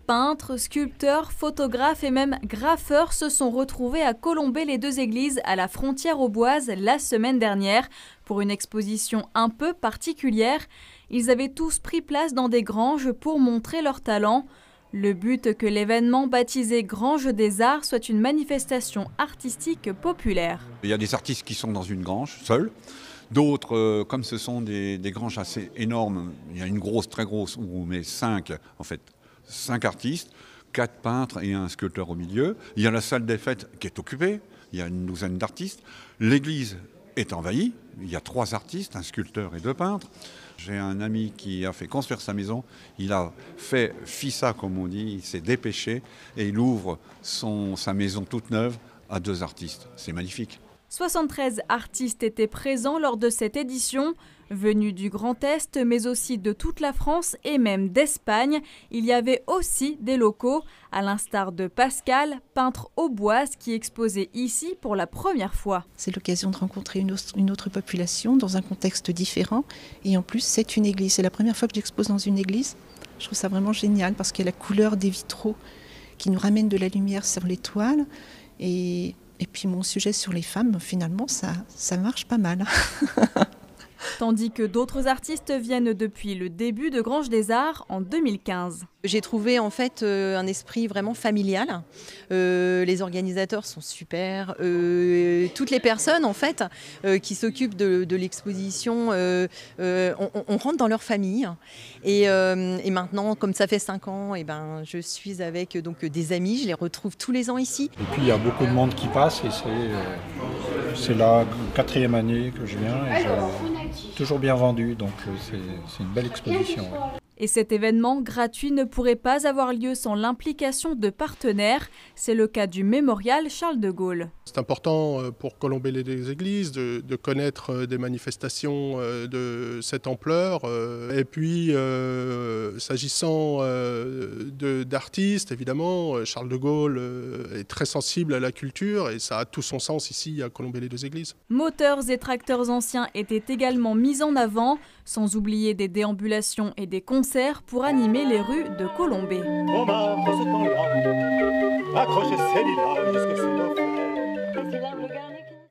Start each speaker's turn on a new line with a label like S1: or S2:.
S1: Peintres, sculpteurs, photographes et même graffeurs se sont retrouvés à Colombey-les-Deux-Églises à la frontière auboise la semaine dernière pour une exposition un peu particulière. Ils avaient tous pris place dans des granges pour montrer leur talent. Le but que l'événement baptisé Grange des Arts soit une manifestation artistique populaire.
S2: Il y a des artistes qui sont dans une grange, seuls. D'autres, comme ce sont des granges assez énormes, il y a une grosse, très grosse, où on met 5 artistes, 4 peintres et un sculpteur au milieu. Il y a la salle des fêtes qui est occupée, il y a une douzaine d'artistes. L'église est envahie, il y a 3 artistes, un sculpteur et 2 peintres. J'ai un ami qui a fait construire sa maison, il a fait fissa comme on dit, il s'est dépêché et il ouvre sa maison toute neuve à 2 artistes. C'est magnifique.
S1: 73 artistes étaient présents lors de cette édition, venus du Grand Est, mais aussi de toute la France et même d'Espagne. Il y avait aussi des locaux, à l'instar de Pascal, peintre auboise qui exposait ici pour la première fois.
S3: C'est l'occasion de rencontrer une autre population dans un contexte différent. Et en plus, c'est une église. C'est la première fois que j'expose dans une église. Je trouve ça vraiment génial parce qu'il y a la couleur des vitraux qui nous ramène de la lumière sur les toiles. Et puis mon sujet sur les femmes, finalement, ça marche pas mal.
S1: Tandis que d'autres artistes viennent depuis le début de Grange des Arts en 2015.
S4: J'ai trouvé en fait un esprit vraiment familial. Les organisateurs sont super. Toutes les personnes en fait qui s'occupent de l'exposition, on rentre dans leur famille. Et maintenant, comme ça fait 5 ans, je suis avec des amis. Je les retrouve tous les ans ici.
S5: Et puis il y a beaucoup de monde qui passe et c'est la 4e année que je viens et j'ai toujours bien vendu, donc c'est une belle exposition. Ouais.
S1: Et cet événement gratuit ne pourrait pas avoir lieu sans l'implication de partenaires. C'est le cas du mémorial Charles de Gaulle.
S6: C'est important pour Colombey-les-Églises de connaître des manifestations de cette ampleur. Et puis, s'agissant d'artistes, évidemment, Charles de Gaulle est très sensible à la culture et ça a tout son sens ici à Colombey-les-Deux-Églises.
S1: Moteurs et tracteurs anciens étaient également mis en avant, sans oublier des déambulations et des concerts pour animer les rues de Colombey.
S7: On marche ce temps-là, accrochez ces lilas jusqu'à